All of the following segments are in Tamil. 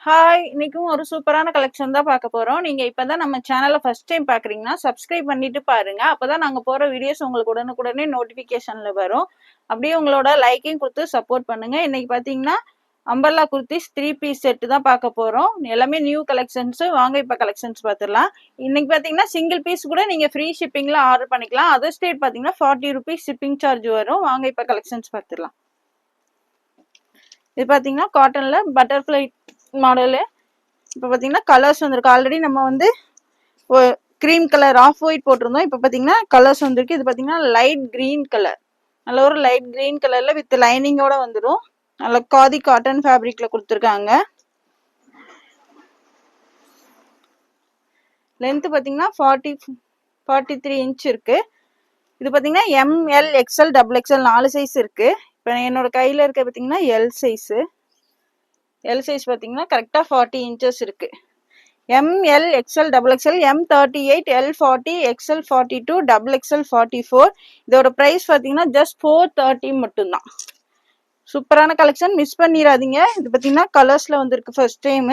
ஹாய்! இன்னைக்கும் ஒரு சூப்பரான கலெக்ஷன் தான் பார்க்க போறோம். நீங்க இப்பதான் நம்ம சேனல ஃபர்ஸ்ட் டைம் பார்க்குறீங்கன்னா, சப்ஸ்கிரைப் பண்ணிட்டு பாருங்க. அப்பதான் நாங்க போற வீடியோஸ் உங்களுக்கு உடனுக்குடனே நோட்டிஃபிகேஷன்ல வரும். அப்படியே உங்களோட லைக்கையும் குடுத்து சப்போர்ட் பண்ணுங்க. இன்னைக்கு பார்த்தீங்கன்னா, அம்பர்லா குர்தீஸ் 3 பீஸ் செட் தான் பார்க்க போறோம். எல்லாமே நியூ கலெக்ஷன்ஸ். வாங்க இப்ப கலெக்ஷன்ஸ் பார்த்துடலாம். இன்னைக்கு பார்த்தீங்கன்னா, சிங்கிள் பீஸ் கூட நீங்க ஃப்ரீ ஷிப்பிங்ல ஆர்டர் பண்ணிக்கலாம். அதர் ஸ்டேட் பார்த்தீங்கன்னா, ₹40 ஷிப்பிங் சார்ஜ் வரும். வாங்க இப்ப கலெக்ஷன்ஸ் பார்த்துடலாம். இது பார்த்தீங்கன்னா, காட்டன்ல பட்டர்ஃப்ளை மாடலு. இப்போ பார்த்தீங்கன்னா கலர்ஸ் வந்திருக்கு. ஆல்ரெடி நம்ம வந்து கிரீம் கலர் ஆஃப் ஒயிட் போட்டிருந்தோம். இப்போ பார்த்தீங்கன்னா கலர்ஸ் வந்திருக்கு. இது பார்த்தீங்கன்னா லைட் கிரீன் கலர். நல்ல ஒரு லைட் கிரீன் கலர்ல வித் லைனிங்கோட வந்துடும். நல்ல காதி காட்டன் ஃபேப்ரிக்ல கொடுத்துருக்காங்க. லென்த் பார்த்தீங்கன்னா 43 இன்ச் இருக்கு. இது பார்த்தீங்கன்னா ML XL XXL 4 சைஸ் இருக்கு. இப்போ என்னோட கையில இருக்க பார்த்தீங்கன்னா எல் சைஸு. எல் சைஸ் பார்த்தீங்கன்னா கரெக்டாக 40 இன்ச்சஸ் இருக்கு. ML XL XXL M38 L40 XL42 XXL 44. இதோட பிரைஸ் பார்த்தீங்கன்னா ஜஸ்ட் 430 மட்டும்தான். சூப்பரான கலெக்ஷன், மிஸ் பண்ணிடாதீங்க. இது பார்த்தீங்கன்னா கலர்ஸ்ல வந்திருக்கு ஃபர்ஸ்ட் டைம்.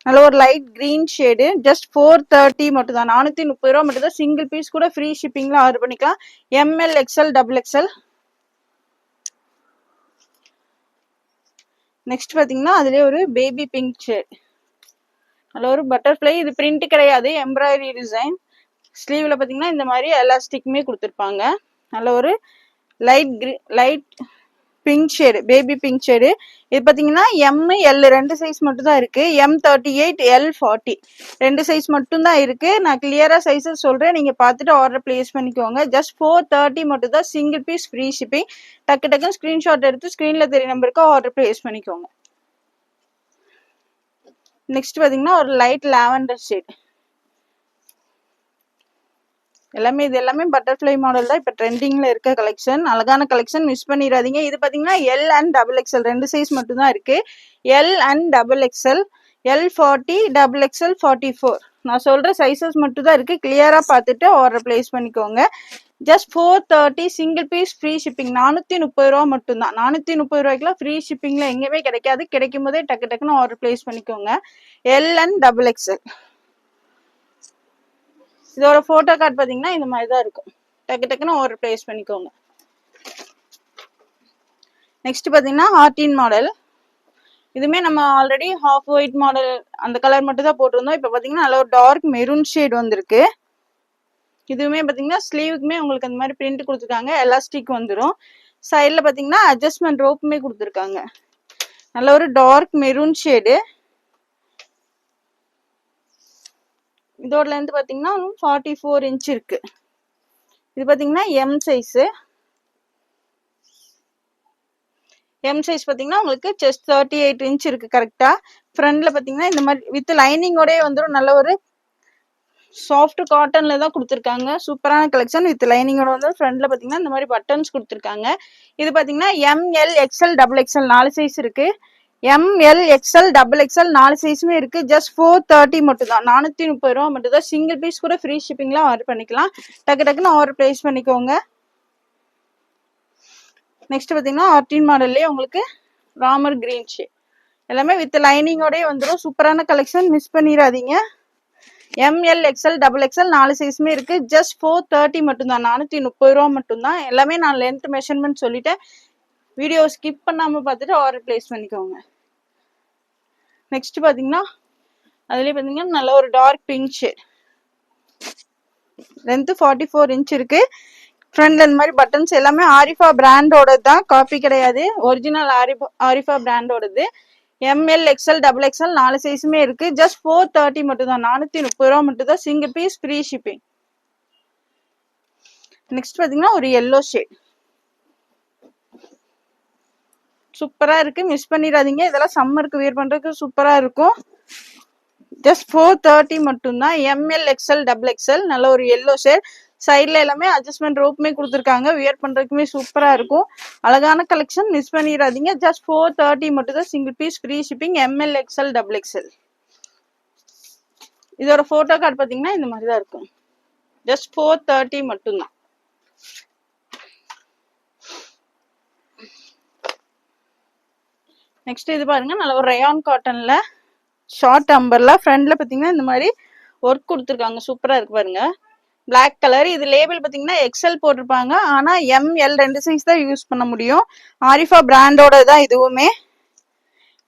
நல்ல ஒரு லைட் கிரீன் ஷேடு. ஜஸ்ட் 430 மட்டும் தான். 430 ரூபா மட்டும் தான். சிங்கிள் பீஸ் கூட ஃப்ரீ ஷிப்பிங்ல ஆர்டர் பண்ணிக்கலாம். ML XL XXL. நெக்ஸ்ட் பார்த்தீங்கன்னா அதுலேயே ஒரு பேபி பிங்க் ஷேட். நல்ல ஒரு பட்டர்ஃப்ளை. இது பிரிண்ட் கிடையாது, எம்ப்ராய்டரி டிசைன். ஸ்லீவ்ல பார்த்தீங்கன்னா இந்த மாதிரி எலாஸ்டிக்குமே கொடுத்துருப்பாங்க. நல்ல ஒரு light pink shade, baby pink shade. இது பார்த்தீங்கன்னா ML 2 சைஸ் மட்டும் தான் இருக்கு. M38 L40 2 சைஸ் மட்டும் தான் இருக்கு. நான் கிளியரா சைஸஸ் சொல்றேன், நீங்க பார்த்துட்டு ஆர்டர் பிளேஸ் பண்ணிக்கோங்க. ஜஸ்ட் 430 மட்டும் தான். Single piece free shipping. டக்கு டக்குன்னு ஸ்கிரீன்ஷாட் எடுத்து ஸ்கிரீன்ல தெரிய நம்பருக்கு ஆர்டர் பிளேஸ் பண்ணிக்கோங்க. நெக்ஸ்ட் பார்த்தீங்கன்னா ஒரு லைட் லாவெண்டர் ஷேட். இது எல்லாமே பட்டர்ஃப்ளை மாடல் தான். இப்போ ட்ரெண்டிங்ல இருக்க கலெக்ஷன். அழகான கலெக்ஷன், மிஸ் பண்ணிடாதீங்க. இது பார்த்தீங்கன்னா L and XXL 2 சைஸ் மட்டும் தான் இருக்கு. L and XXL L40 XXL 44. நான் சொல்ற சைஸஸ் மட்டும் தான் இருக்கு. கிளியரா பார்த்துட்டு ஆர்டர் பிளேஸ் பண்ணிக்கோங்க. Just 430 single piece free shipping. 430 ரூபா மட்டும் தான். 430 ரூபாய்க்குலாம் ஃப்ரீ ஷிப்பிங்ல எங்கேயுமே கிடைக்காது. கிடைக்கும் போதே டக்கு டக்குன்னு ஆர்டர் பிளேஸ் பண்ணிக்கோங்க. L and XXL. இதோட போட்டோ கார்டு பார்த்தீங்கன்னா இந்த மாதிரி தான் இருக்கும். டக்கு டக்குன்னு ஆர்டர் பிளேஸ் பண்ணிக்கோங்க. நெக்ஸ்ட் பார்த்தீங்கன்னா ஹார்டின் மாடல். இதுமே நம்ம ஆல்ரெடி ஹாஃப் ஒயிட் மாடல் அந்த கலர் மட்டும் தான் போட்டிருந்தோம். இப்போ பார்த்தீங்கன்னா நல்ல ஒரு டார்க் மெரூன் ஷேட் வந்திருக்கு. இதுவுமே பார்த்தீங்கன்னா ஸ்லீவுக்குமே உங்களுக்கு அந்த மாதிரி பிரிண்ட் கொடுத்துருக்காங்க. எலாஸ்டிக் வந்துடும். சைடில் பார்த்தீங்கன்னா அட்ஜஸ்ட்மெண்ட் ரோப்புமே கொடுத்துருக்காங்க. நல்ல ஒரு டார்க் மெரூன் ஷேடு. இதோட லென்த் பார்த்தீங்கன்னா 44 இன்ச் இருக்கு. இது பார்த்தீங்கன்னா M சைஸு. M சைஸ் பார்த்தீங்கன்னா உங்களுக்கு செஸ்ட் 38 இன்ச் இருக்கு கரெக்டா. ஃப்ரண்ட்ல பார்த்தீங்கன்னா இந்த மாதிரி வித் லைனிங்கோடய வந்துடும். நல்ல ஒரு சாஃப்ட் காட்டன்ல தான் கொடுத்துருக்காங்க. சூப்பரான கலெக்ஷன். வித் லைனிங்கோட வந்து ஃப்ரண்ட்ல பார்த்தீங்கன்னா இந்த மாதிரி பட்டன்ஸ் கொடுத்துருக்காங்க. இது பார்த்தீங்கன்னா ML XL XXL 4 சைஸ் இருக்கு. ML XL XXL 4 சைஸுமே இருக்கு. ஜஸ்ட் 430 மட்டும் தான். 430 ரூபா மட்டும் தான். சிங்கிள் பீஸ் கூட ஃப்ரீ ஷிப்பிங்ல ஆர்டர் பண்ணிக்கலாம். டக்கு டக்குன்னு ஆர்டர் பிளேஸ் பண்ணிக்கோங்க. நெக்ஸ்ட் பார்த்தீங்கன்னா ஹார்டின் மாடல்லே உங்களுக்கு ராமர் கிரீன் ஷேட். எல்லாமே வித் லைனிங்கோடய வந்துடும். சூப்பரான கலெக்ஷன், மிஸ் பண்ணிடாதீங்க. ML XL XXL 4 சைஸுமே இருக்கு. ஜஸ்ட் 430 மட்டும் தான். 430 ரூபா மட்டும் தான். எல்லாமே நான் லென்த் மெஷர்மெண்ட் சொல்லிட்டேன். வீடியோ ஸ்கிப் பண்ணாம பார்த்துட்டு ஆர்டர் பிளேஸ் பண்ணிக்கோங்க. நெக்ஸ்ட் பார்த்தீங்கன்னா அதுலேயே பார்த்தீங்கன்னா நல்ல ஒரு dark pink shade. Length 44 inch இருக்கு. ஃப்ரண்ட்ல இந்த மாதிரி பட்டன்ஸ் எல்லாமே ஆரிஃபா பிராண்டோட தான், காப்பி கிடையாது. ஒரிஜினல் ஆரிஃபா பிராண்டோடது. ML XL XXL 4 சைஸுமே இருக்கு. ஜஸ்ட் 430 மட்டும் தான். 430 ரூபா மட்டும் தான். Single piece free shipping. Next பார்த்தீங்கன்னா ஒரு எல்லோ ஷேட். சூப்பரா இருக்கு, மிஸ் பண்ணிடாதீங்க. இதெல்லாம் சம்மருக்கு வியர் பண்றதுக்கு சூப்பரா இருக்கும். ஜஸ்ட் 430 மட்டும் தான். ML XL XXL நல்ல ஒரு எல்லோ ஷேட். சைட்ல எல்லாமே அட்ஜஸ்ட்மெண்ட் ரோப்புமே கொடுத்துருக்காங்க. வியர் பண்றதுக்குமே சூப்பரா இருக்கும். அழகான கலெக்ஷன், மிஸ் பண்ணிடாதீங்க. ஜஸ்ட் 430 மட்டும் தான். Single piece free shipping. ML XL XXL. இதோட போட்டோ கார்டு பார்த்தீங்கன்னா இந்த மாதிரி தான் இருக்கும். ஜஸ்ட் 430 மட்டும் தான். நெக்ஸ்ட் இது பாருங்க, நல்ல ஒரு ரயான் காட்டன்ல ஷார்ட் அம்பர்லா. ஃப்ரண்ட்ல பாத்தீங்கன்னா இந்த மாதிரி ஒர்க் கொடுத்துருக்காங்க, சூப்பரா இருக்கு பாருங்க. Black colour. இது லேபிள் பாத்தீங்கன்னா எக்ஸல் போட்டிருப்பாங்க, ஆனா ML 2 சைஸ் தான் யூஸ் பண்ண முடியும். ஆரிஃபா பிராண்டோட தான் இதுவுமே.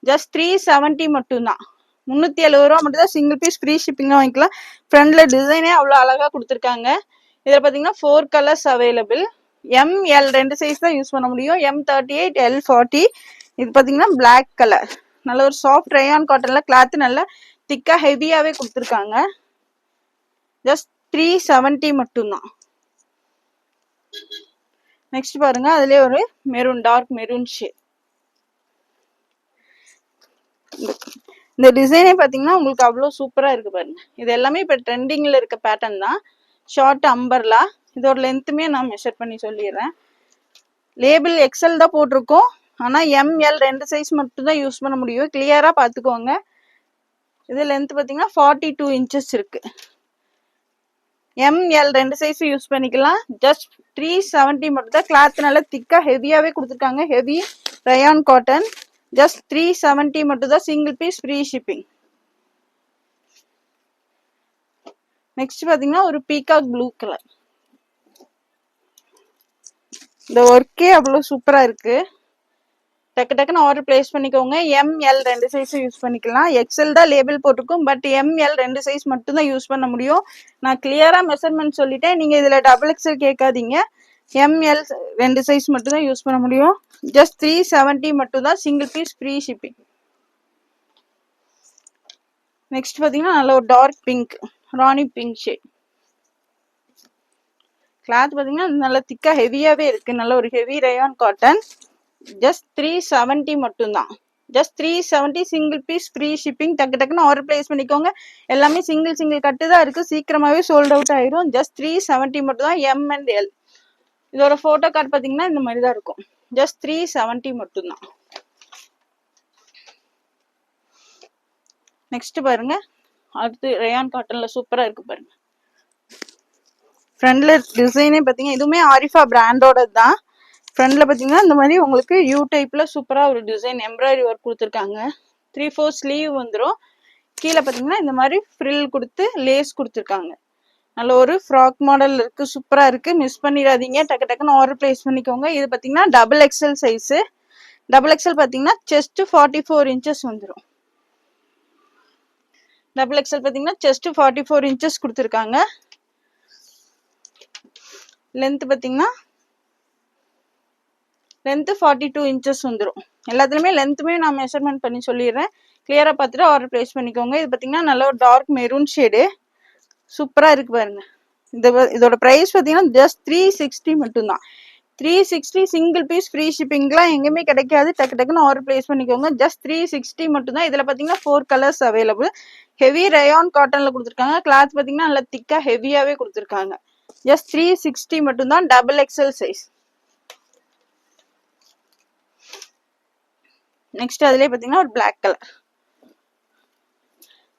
ஜஸ்ட் 370 மட்டும்தான். 370 ரூபா மட்டும் தான். சிங்கிள் பீஸ் ஃப்ரீ ஷிப்பிங் வாங்கிக்கலாம். ஃப்ரண்ட்ல டிசைனே அவ்வளோ அழகா கொடுத்துருக்காங்க. இதுல பாத்தீங்கன்னா 4 கலர்ஸ் அவைலபிள். ML 2 சைஸ் தான் யூஸ் பண்ண முடியும். M38, L40. இது பாத்தீங்கன்னா பிளாக் கலர். நல்ல ஒரு சாஃப்ட் ரயான் காட்டன்ல கிளாத் நல்லா திக்கா ஹெவியாவே கொடுத்துருக்காங்க. ஜஸ்ட் 370 மட்டும்தான். நெக்ஸ்ட் பாருங்க, அதுலயே ஒரு மெரூன், டார்க் மெரூன் ஷேட். இந்த டிசைனே பாத்தீங்கன்னா உங்களுக்கு அவ்வளவு சூப்பரா இருக்கு பாருங்க. இது எல்லாமே இப்ப ட்ரெண்டிங்ல இருக்க பேட்டர்ன் தான். Short umbrella. இதோட லென்த்துமே நான் மெஷர் பண்ணி சொல்லிடுறேன். லேபிள் எக்ஸல் தான் போட்டிருக்கோம், ஆனா ML 2 சைஸ் மட்டும் தான் யூஸ் பண்ண முடியும். கிளியரா பாத்துக்கோங்க. இது லென்த் பாத்தீங்கன்னா 42 இன்ச்சஸ் இருக்கு. ML 2 சைஸ் யூஸ் பண்ணிக்கலாம். ஜஸ்ட் 370 மட்டும் தான். கிளாத் நல்லா திக்கா ஹெவியாவே கொடுத்துருக்காங்க. Heavy rayon cotton. ஜஸ்ட் 370 மட்டும் தான். Single piece free shipping. Next பாத்தீங்கன்னா ஒரு பீகாக் ப்ளூ கலர். இந்த ஒர்க்கே அவ்வளவு சூப்பரா இருக்கு. டக்கு டக்குன்னு ஆர்டர் பிளேஸ் பண்ணிக்கோங்க. ML 2 சைஸ் யூஸ் பண்ணிக்கலாம். எக்ஸல் தான் லேபிள் போட்டிருக்கும், பட் ML 2 சைஸ் மட்டும் தான் யூஸ் பண்ண முடியும். நான் கிளியரா மெஷர்மெண்ட் சொல்லிட்டேன். நீங்க இதுல XXL கேட்காதீங்க. ML 2 சைஸ் மட்டும் தான் யூஸ் பண்ண முடியும். ஜஸ்ட் 370 மட்டும் தான். Single piece free shipping. Next பாத்தீங்கன்னா நல்ல ஒரு dark pink, rani pink shade. Cloth பாத்தீங்கன்னா நல்லா திக்கா ஹெவியாவே இருக்கு. நல்ல ஒரு ஹெவி ரயான் காட்டன். ஜஸ்ட் 370 மட்டும்தான். Just 370. Single piece free shipping. டக்கு டக்குன்னு ஆர்டர் பிளேஸ் பண்ணிக்கோங்க. எல்லாமே சிங்கிள் கட்டு தான் இருக்கு. சீக்கிரமாவே சோல்ட் அவுட் ஆயிரும். ஜஸ்ட் 370 மட்டும் தான். M and L. இதோட போட்டோ கார்டு பாத்தீங்கன்னா இந்த மாதிரி தான் இருக்கும். ஜஸ்ட் 370 மட்டும்தான். நெக்ஸ்ட் பாருங்க, அடுத்து ரயான் காட்டன்ல சூப்பரா இருக்கு பாருங்க. ஃப்ரண்ட்ல டிசைனே பாத்தீங்கன்னா இதுவுமே ஆரிஃபா பிராண்டோட தான். ஃப்ரண்ட்ல பாத்தீங்கன்னா இந்த மாதிரி உங்களுக்கு யூ டைப்ல சூப்பரா ஒரு டிசைன் எம்ப்ராய்டரி ஒர்க் கொடுத்துருக்காங்க. 3/4 ஸ்லீவ் வந்துடும். கீழே பாத்தீங்கன்னா இந்த மாதிரி ஃப்ரில் கொடுத்து லேஸ் கொடுத்துருக்காங்க. நல்ல ஒரு ஃப்ராக் மாடல் இருக்கு, சூப்பரா இருக்கு. மிஸ் பண்ணிடாதீங்க. டக்கு டக்குன்னு ஆர்டர் பிளேஸ் பண்ணிக்கோங்க. இது பாத்தீங்கன்னா XXL சைஸ். XXL பாத்தீங்கன்னா செஸ்ட் 44 இன்ச்சஸ் வந்துடும். XXL பாத்தீங்கன்னா செஸ்ட் 44 இன்ச்சஸ் கொடுத்துருக்காங்க. லென்த் பாத்தீங்கன்னா லென்த் 42 இன்ச்சஸ் வந்துடும். எல்லாத்துலயுமே லென்த்துமே நான் மெஷர்மெண்ட் பண்ணி சொல்லிடுறேன். கிளியரா பார்த்துட்டு ஆர்டர் பிளேஸ் பண்ணிக்கோங்க. இது பாத்தீங்கன்னா நல்ல ஒரு டார்க் மெரூன் ஷேடு, சூப்பரா இருக்கு பாருங்க. இதோட பிரைஸ் பாத்தீங்கன்னா ஜஸ்ட் 360 மட்டும்தான். 360. சிங்கிள் பீஸ் ஃப்ரீ ஷிப்பிங்லாம் எங்கேயுமே கிடைக்காது. டக்கு டக்குன்னு ஆர்டர் பிளேஸ் பண்ணிக்கோங்க. ஜஸ்ட் 360 மட்டும்தான். இதுல பாத்தீங்கன்னா 4 கலர்ஸ் அவைலபிள். ஹெவி ரயான் காட்டன்ல கொடுத்துருக்காங்க. கிளாத் பாத்தீங்கன்னா நல்லா திக்கா ஹெவியாவே கொடுத்துருக்காங்க. ஜஸ்ட் 360 மட்டும்தான். XXL size. நெக்ஸ்ட் அதுலயே பாத்தீங்கன்னா ஒரு பிளாக் கலர்.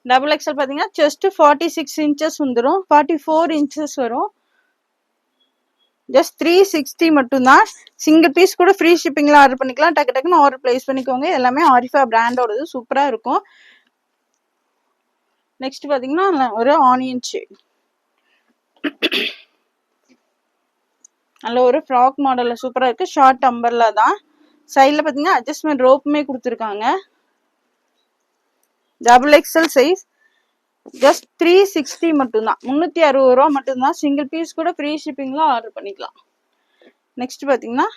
XXL பாத்தீங்கன்னா செஸ்ட் 46 இன்ச்சஸ் வந்துடும். 44 இன்ச்சஸ் வரும். ஜஸ்ட் 360 மட்டும்தான். சிங்கிள் பீஸ் கூட ஃப்ரீ ஷிப்பிங்ல ஆர்டர் பண்ணிக்கலாம். டக்கு டக்குன்னு ஆர்டர் பிளேஸ் பண்ணிக்கோங்க. எல்லாமே ஆரிஃபா பிராண்டோடது, சூப்பரா இருக்கும். நெக்ஸ்ட் பாத்தீங்கன்னா ஒரு ஆனியன் ஷேட். நல்ல ஒரு ஃப்ராக் மாடல்ல சூப்பரா இருக்கு. ஷார்ட் அம்பர்லா தான். சைட்ல பாத்தீங்கன்னா அட்ஜஸ்ட்மெண்ட் ரோப்புமே கொடுத்துருக்காங்க. XXL size. ஜஸ்ட் 360 மட்டும்தான். 360 ரூபா மட்டும்தான். சிங்கிள் பீஸ் கூட ஃப்ரீ ஷிப்பிங்ல ஆர்டர் பண்ணிக்கலாம். நெக்ஸ்ட் பாத்தீங்கன்னா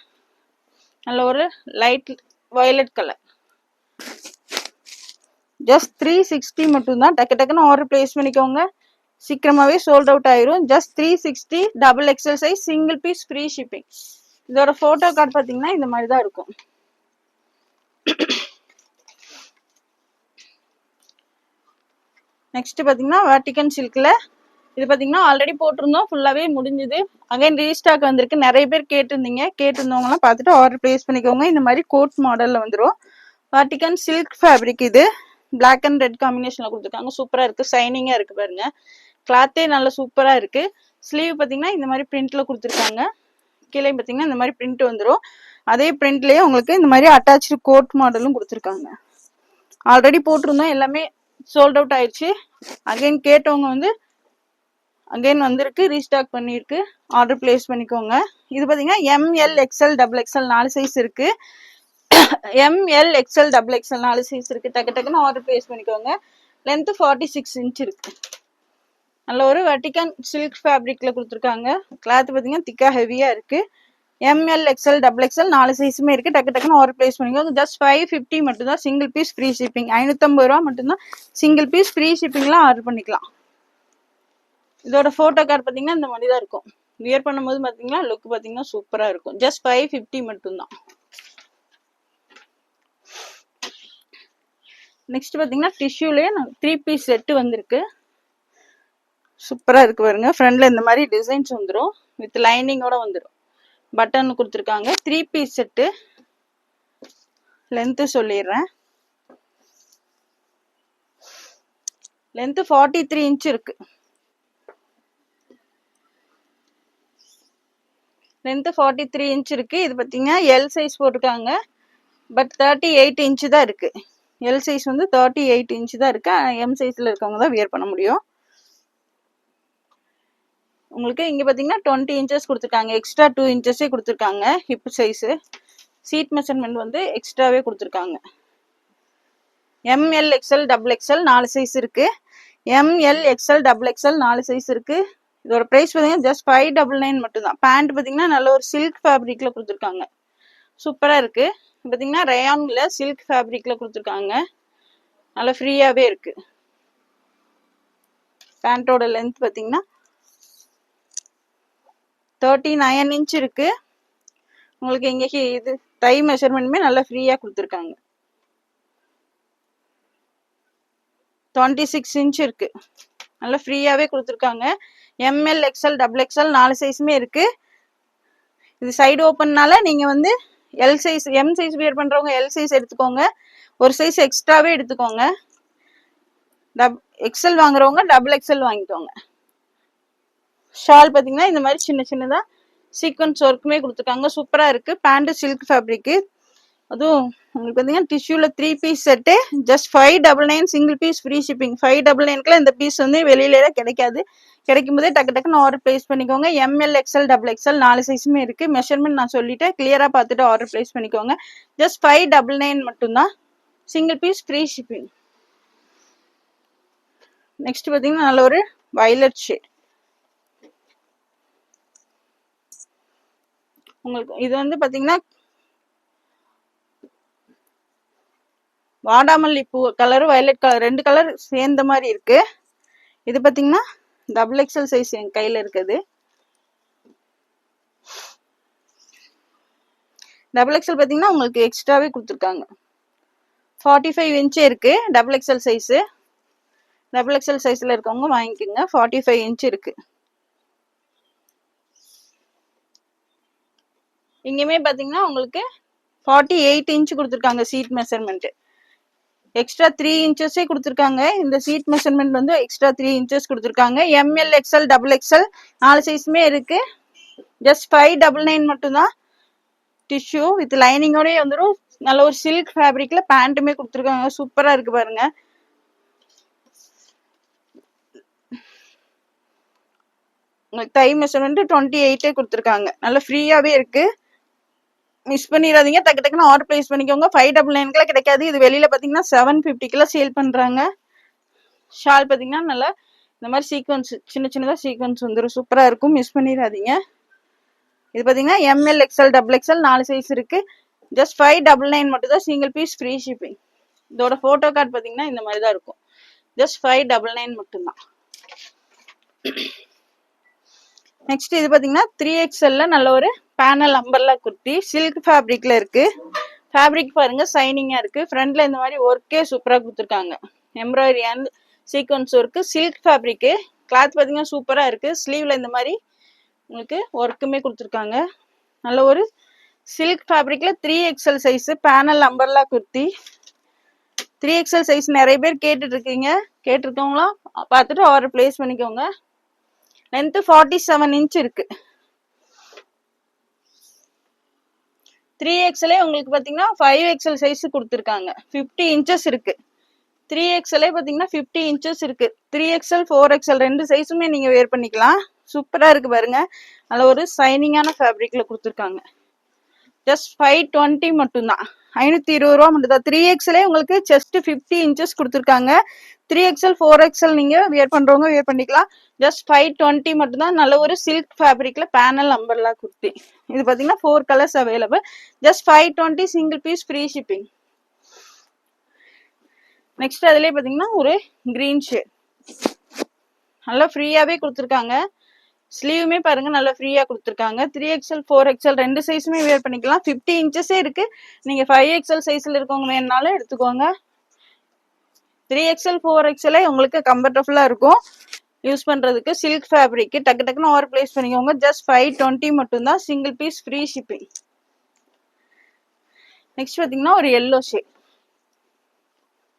நல்ல ஒரு லைட் வயலட் கலர். ஜஸ்ட் 360 மட்டும்தான். டக்கு டக்குன்னு ஆர்டர் பிளேஸ் பண்ணிக்கோங்க. சீக்கிரமாவே சோல்ட் அவுட் ஆயிரும். Just 360. XXL size. Single piece free shipping. இதோட போட்டோ கார்டு பாத்தீங்கன்னா இந்த மாதிரி தான் இருக்கும். நெக்ஸ்ட் பாத்தீங்கன்னா வேட்டிகன் சில்க்ல. இது பாத்தீங்கன்னா ஆல்ரெடி போட்டிருந்தோம், ஃபுல்லாவே முடிஞ்சது. அகைன் ரீஸ்டாக் வந்திருக்கு. நிறைய பேர் கேட்டிருந்தவங்க எல்லாம் பார்த்துட்டு ஆர்டர் பிளேஸ் பண்ணிக்கோங்க. இந்த மாதிரி கோட் மாடல்ல வந்துடும். Vatican silk fabric. இது பிளாக் அண்ட் ரெட் காம்பினேஷன்ல கொடுத்துருக்காங்க. சூப்பரா இருக்கு. சைனிங்கா இருக்கு பாருங்க. கிளாத்தே நல்ல சூப்பரா இருக்கு. ஸ்லீவ் பாத்தீங்கன்னா இந்த மாதிரி பிரிண்ட்ல கொடுத்துருக்காங்க. கீழே பாத்தீங்கன்னா இந்த மாதிரி பிரிண்ட் வந்துடும். அதே பிரிண்ட்லயே உங்களுக்கு இந்த மாதிரி அட்டாச்சு கோட் மாடலும் கொடுத்துருக்காங்க. ஆல்ரெடி போட்டிருந்தோம், எல்லாமே சோல்ட் அவுட் ஆயிடுச்சு. அகைன் கேட்டவங்க வந்து அகைன் வந்திருக்கு, ரீஸ்டாக் பண்ணியிருக்கு, ஆர்டர் பிளேஸ் பண்ணிக்கோங்க. இது பார்த்தீங்கன்னா ML XL XXL 4 சைஸ் இருக்கு. ML XL XXL 4 சைஸ் இருக்கு. டக்கு டக்குன்னு ஆர்டர் பிளேஸ் பண்ணிக்கோங்க. லென்த் 46 இன்ச் இருக்கு. நல்ல ஒரு வெட்டிகன் சில்க் ஃபேப்ரிக்ல கொடுத்துருக்காங்க. கிளாத் பார்த்தீங்கன்னா திக்கா ஹெவியா இருக்கு. ML XL XXL 4 சைஸுமே இருக்கு. டக்கு டக்குன்னு ஆர்டர் பிளேஸ் பண்ணிக்கோங்க. ஜஸ்ட் 550 மட்டும் தான், சிங்கிள் பீஸ் ஃப்ரீ ஷிப்பிங். 550 ரூபா மட்டும்தான், சிங்கிள் பீஸ் ஃப்ரீ ஷிப்பிங்லாம் ஆர்டர் பண்ணிக்கலாம். இதோட போட்டோ கார்டு பார்த்தீங்கன்னா இந்த மாதிரி தான் இருக்கும். வியர் பண்ணும்போது பார்த்தீங்கன்னா லுக் பார்த்தீங்கன்னா சூப்பரா இருக்கும். ஜஸ்ட் 550 மட்டும்தான். நெக்ஸ்ட் பார்த்தீங்கன்னா டிஷ்யூலேயே 3 பீஸ் செட்டு வந்திருக்கு. சூப்பரா இருக்கு பாருங்க. ஃப்ரண்ட்ல இந்த மாதிரி டிசைன்ஸ் வந்துடும், வித் லைனிங்கோட வந்துடும். பட்டன் கொடுத்துருக்காங்க. 3 பீஸ் செட்டு. லென்த் சொல்லிடுறேன். லென்த் 43 இன்ச் இருக்கு. லென்த் 43 இன்ச் இருக்கு. இது பார்த்தீங்கன்னா எல் சைஸ் போட்டிருக்காங்க, பட் 38 இன்ச் தான் இருக்கு. எல் சைஸ் வந்து 38 இன்ச் தான் இருக்கு. எம் சைஸ்ல இருக்கவங்க தான் வியர் பண்ண முடியும். உங்களுக்கு இங்க பாத்தீங்கன்னா 20 இன்ச்சஸ் கொடுத்துருக்காங்க. எக்ஸ்ட்ரா 2 இன்ச்சஸே கொடுத்துருக்காங்க. ஹிப் சைஸ், சீட் மெஷர்மெண்ட் வந்து எக்ஸ்ட்ராவே கொடுத்துருக்காங்க. ML XL XXL 4 சைஸ் இருக்கு. ML XL XXL 4 சைஸ் இருக்கு. இதோட பிரைஸ் பார்த்தீங்கன்னா ஜஸ்ட் 599 மட்டும்தான். பேண்ட் பார்த்தீங்கன்னா நல்ல ஒரு சில்க் ஃபேப்ரிக்ல கொடுத்துருக்காங்க. சூப்பரா இருக்கு. பார்த்தீங்கன்னா ரயான்ல சில்க் ஃபேப்ரிக்ல கொடுத்துருக்காங்க. நல்லா ஃப்ரீயாவே இருக்கு. பேண்டோட லென்த் பார்த்தீங்கன்னா 39 இன்ச் இருக்கு. உங்களுக்கு இங்க இது டை மெஷர்மெண்ட்டுமே நல்லா ஃப்ரீயா கொடுத்துருக்காங்க. 26 இன்ச் இருக்கு. நல்லா ஃப்ரீயாவே கொடுத்துருக்காங்க. ML XL XXL 4 சைஸுமே இருக்கு. இது சைடு ஓப்பன்னால நீங்க வந்து L size, M size wear பண்றவங்க எல் சைஸ் எடுத்துக்கோங்க. ஒரு சைஸ் எக்ஸ்ட்ராவே எடுத்துக்கோங்க. எக்ஸ்எல் வாங்குறவங்க XXL வாங்கிக்கோங்க. ஷால் பார்த்தீங்கன்னா இந்த மாதிரி சின்ன சின்னதா சீக்வன்ஸ் ஒர்க்குமே கொடுத்துருக்காங்க. சூப்பரா இருக்கு. Pant silk fabric. அதுவும் உங்களுக்கு பார்த்தீங்கன்னா டிஷ்யூல 3 piece set just 599, single piece free shipping. 599க்குலாம் இந்த பீஸ் வந்து வெளியில கிடைக்காது. கிடைக்கும் போதே டக்கு டக்குன்னு ஆர்டர் பிளேஸ் பண்ணிக்கோங்க. ML XL XXL 4 சைஸுமே இருக்கு. மெஷர்மெண்ட் நான் சொல்லிட்டேன், கிளியரா பார்த்துட்டு ஆர்டர் பிளேஸ் பண்ணிக்கோங்க. ஜஸ்ட் 599 மட்டும்தான், single piece free shipping. Next பார்த்தீங்கன்னா நல்ல ஒரு வயலட் ஷேட். உங்களுக்கு இது வந்து பாத்தீங்கன்னா வாடாமல்லி பூ கலர், வயலட் கலர், 2 கலர் சேர்ந்த மாதிரி இருக்கு. இது பாத்தீங்கன்னா XXL சைஸ் என் கையில இருக்குது. XXL பாத்தீங்கன்னா உங்களுக்கு எக்ஸ்ட்ராவே கொடுத்துருக்காங்க. 45 இன்ச் இருக்கு. XXL size. XXL சைஸ்ல இருக்கவங்க வாங்கிக்கோங்க. 45 இன்ச் இருக்கு. இங்கேயுமே பாத்தீங்கன்னா உங்களுக்கு 48 இன்ச் கொடுத்துருக்காங்க சீட் மெஷர்மெண்ட். எக்ஸ்ட்ரா 3 இன்ச்சஸே கொடுத்துருக்காங்க. இந்த சீட் மெஷர்மெண்ட் வந்து எக்ஸ்ட்ரா 3 இன்ச்சஸ் கொடுத்துருக்காங்க. ML XL XXL 4 சைஸுமே இருக்கு. ஜஸ்ட் 599 மட்டும்தான். டிஷ்யூ வித் லைனிங்கோட வந்துடும். நல்ல ஒரு சில்க் ஃபேப்ரிக்ல பேண்ட்டுமே கொடுத்துருக்காங்க. சூப்பரா இருக்கு பாருங்க. டை மெஷர்மெண்ட் 28 கொடுத்துருக்காங்க. நல்ல ஃப்ரீயாவே இருக்கு. மிஸ் பண்ணிடாதீங்க. டக்கு டக்குன்னு ஆர்டர் பிளேஸ் பண்ணிக்கோங்க. 599 கிடைக்காது. இது வெளியில பாத்தீங்கன்னா 750 சேல் பண்றாங்க. ஷால் பாத்தீங்கன்னா நல்லா இந்த மாதிரி சீக்வன்ஸ், சின்ன சின்னதா சீக்வன்ஸ் வந்துடும். சூப்பரா இருக்கும். மிஸ் பண்ணிடாதீங்க. இது பாத்தீங்கன்னா ML XL XXL 4 சைஸ் இருக்கு. ஜஸ்ட் 599 மட்டும் தான், சிங்கிள் பீஸ் ஃப்ரீ ஷிப்பிங். இதோட போட்டோ கார்டு பாத்தீங்கன்னா இந்த மாதிரி தான் இருக்கும். ஜஸ்ட் 599 மட்டும்தான். நெக்ஸ்ட் இது பாத்தீங்கன்னா 3XL நல்ல ஒரு பேனல் அம்பர்லா குர்த்தி, சில்க் ஃபேப்ரிக்ல இருக்கு. ஃபேப்ரிக் பாருங்க சைனிங்கா இருக்கு. ஃப்ரண்ட்ல இந்த மாதிரி ஒர்க்கே சூப்பரா கொடுத்துருக்காங்க. Embroidery and sequence work, silk fabric. Cloth பாத்தீங்கன்னா சூப்பரா இருக்கு. ஸ்லீவ்ல இந்த மாதிரி உங்களுக்கு ஒர்க்குமே கொடுத்துருக்காங்க. நல்ல ஒரு சில்க் ஃபேப்ரிக்ல 3XL size panel umbrella kurti. 3XL size நிறைய பேர் கேட்டிருக்கவங்களாம் பார்த்துட்டு ஆர்டர் பிளேஸ் பண்ணிக்கோங்க. லென்த் 47 இன்ச் இருக்கு. 3XL உங்களுக்கு பாத்தீங்கன்னா 5XL சைஸ் கொடுத்துருக்காங்க. 50 இன்ச்சஸ் இருக்கு. 3XL பாத்தீங்கன்னா 50 inches இருக்கு. 3XL 4XL ரெண்டு சைஸுமே நீங்க வேர் பண்ணிக்கலாம். சூப்பரா இருக்கு பாருங்க. அதுல ஒரு சைனிங்கான ஃபேப்ரிக்ல கொடுத்துருக்காங்க. ஜஸ்ட் 520 மட்டும்தான், 520 ரூபா மட்டும்தான். 3XL உங்களுக்கு செஸ்ட் 50 inches கொடுத்துருக்காங்க. 3XL 4XL நீங்க வியர் பண்றவங்க வியர் பண்ணிக்கலாம். ஜஸ்ட் 520 மட்டும்தான். நல்ல ஒரு சில்க் ஃபேப்ரிக்ல பேனல் அம்பர்லா குர்த்தி. இது பாத்தீங்கன்னா 4 colours available. Just 520, single piece free shipping. Next அதுலயே பாத்தீங்கன்னா ஒரு கிரீன் ஷேட் நல்லா ஃப்ரீயாவே கொடுத்துருக்காங்க. ஸ்லீவுமே பாருங்க நல்லா ஃப்ரீயா கொடுத்துருக்காங்க. 3XL 4XL ரெண்டு சைஸுமே வேர் பண்ணிக்கலாம். 50 inchஸே இருக்கு. நீங்க 5XL சைஸ்ல இருக்கவங்க வேணுனாலும் எடுத்துக்கோங்க. 3XL 4XL உங்களுக்கு கம்ஃபர்டபுளா இருக்கும் யூஸ் பண்றதுக்கு. சில்க் ஃபேப்ரிக் டக்கு டக்குன்னு ஆர்டர் பிளேஸ் பண்ணிக்கோங்க. ஜஸ்ட் 520 மட்டும்தான், single piece free shipping. Next பாத்தீங்கன்னா ஒரு எல்லோ ஷேட்.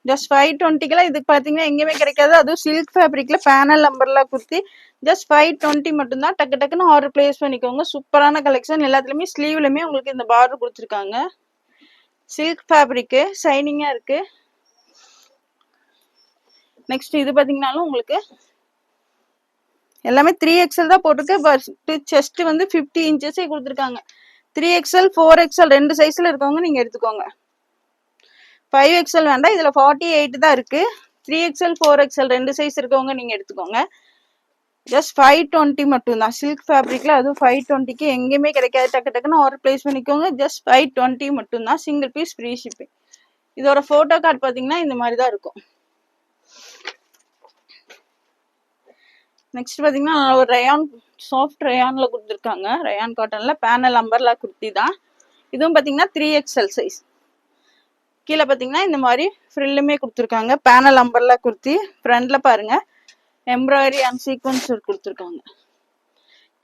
ஜஸ்ட் 520 இதுக்கு பாத்தீங்கன்னா எங்கேயுமே கிடைக்காது. அதுவும் சில்க் ஃபேப்ரிக்ல பேனல் அம்பர்லா குர்த்தி. ஜஸ்ட் 520 மட்டும்தான். டக்கு டக்குன்னு ஆர்டர் பிளேஸ் பண்ணிக்கோங்க. சூப்பரான கலெக்ஷன். எல்லாத்துலயுமே ஸ்லீவ்லயுமே உங்களுக்கு இந்த பார்டர் கொடுத்துருக்காங்க. சில்க் ஃபேப்ரிக் ஷைனிங்கா இருக்கு. நெக்ஸ்ட் இது பாத்தீங்கன்னாலும் உங்களுக்கு எல்லாமே 3XL தான் போட்டிருக்கு. செஸ்ட் வந்து 50 inches கொடுத்துருக்காங்க. 3XL 4XL ரெண்டு சைஸ்ல இருக்கவங்க நீங்க எடுத்துக்கோங்க. 5XL வேண்டாம், இதுல 48 தான் இருக்கு. 3XL 4XL ரெண்டு சைஸ் இருக்கவங்க நீங்க எடுத்துக்கோங்க. ஜஸ்ட் 520 மட்டும்தான். சில்க் ஃபேப்ரிக்ல அதுவும் 520க்கு எங்கேயுமே கிடைக்காது. டக்கு டக்குன்னு ஆர்டர் பிளேஸ் பண்ணிக்கோங்க. ஜஸ்ட் 520 மட்டும்தான், சிங்கிள் பீஸ் ஃப்ரீ ஷிப்பிங். இதோட போட்டோ கார்டு பாத்தீங்கன்னா இந்த மாதிரி தான் இருக்கும். நெக்ஸ்ட் பாத்தீங்கன்னா ஒரு ரயான், சாஃப்ட் ரயான்ல கொடுத்துருக்காங்க. ரயான் காட்டன்ல பேனல் அம்பர்லா குர்த்தி தான். இதுவும் பாத்தீங்கன்னா 3XL சைஸ். கீழே பாத்தீங்கன்னா இந்த மாதிரி ஃப்ரில்லுமே கொடுத்துருக்காங்க. Panel umbrella kurti. ஃப்ரண்ட்ல பாருங்க எம்ப்ராய்டரி அண்ட் சீக்வன்ஸ் கொடுத்துருக்காங்க.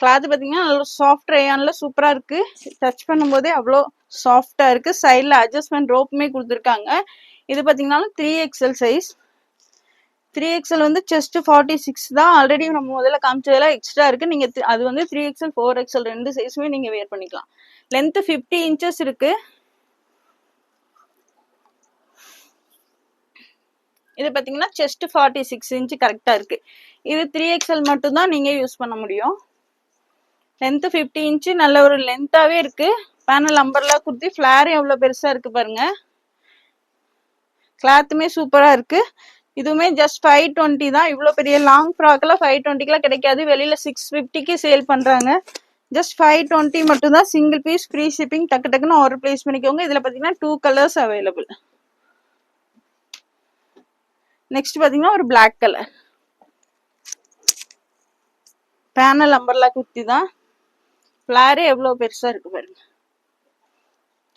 கிளாத் பாத்தீங்கன்னா நல்ல சாஃப்ட் ரயான்ல சூப்பரா இருக்கு. டச் பண்ணும்போதே அவ்வளோ சாஃப்டா இருக்கு. சைட்ல அட்ஜஸ்ட்மெண்ட் ரோப்புமே கொடுத்துருக்காங்க. இது பாத்தீங்கன்னா 3XL சைஸ். 3XL வந்து செஸ்ட் 46 தான். ஆல்ரெடி நம்ம முதல்ல காமிச்சதெல்லாம் எக்ஸ்ட்ரா இருக்கு. நீங்க அது வந்து 3XL 4XL ரெண்டு சைஸுமே நீங்க வேர் பண்ணிக்கலாம். லென்த் 50 inches இருக்கு. இது பாத்தீங்கன்னா செஸ்ட் 46 inch கரெக்டா இருக்கு. இது 3XL மட்டும் தான் நீங்க யூஸ் பண்ண முடியும். லென்த் 50 inch நல்ல ஒரு லென்த்தாவே இருக்கு. Panel umbrella kurti. ஃபிளார் எவ்வளவு பெருசா இருக்கு பாருங்க. கிளாத்துமே சூப்பரா இருக்கு. இதுவுமே ஜஸ்ட் 520 தான். இவ்வளவு பெரிய லாங் ஃப்ராக்ல 520 கிடைக்காது. வெளியில 650க்கு சேல் பண்றாங்க. ஜஸ்ட் 520 மட்டும் தான், சிங்கிள் பீஸ் ஃப்ரீ ஷிப்பிங். டக்கு டக்குன்னு ஆர்டர் பிளேஸ் பண்ணிக்கோங்க. இதுல பாத்தீங்கன்னா 2 கலர்ஸ் அவைலபிள். நெக்ஸ்ட் பாத்தீங்கன்னா ஒரு black colour panel umbrella kurti தான். ஃபிளாரே எவ்வளவு பெருசா இருக்கு பாருங்க.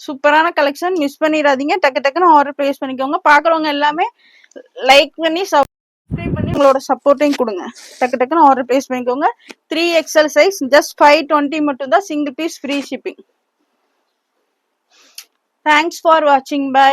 சூப்பரான கலெக்ஷன், மிஸ் பண்ணிடாதீங்க. டக்கு டக்குன்னு ஆர்டர் பிளேஸ் பண்ணிக்கோங்க. பாக்குறவங்க எல்லாமே லைக் பண்ணி சப்ஸ்கிரைப் பண்ணி உங்களோட சப்போர்ட்டையும் கொடுங்க. டக்கு டக்குன்னு ஆர்டர் பிளேஸ் பண்ணிக்கோங்க. 3XL size. ஜஸ்ட் 520 மட்டும் தான், single piece free shipping. Thanks for வாட்சிங். பை.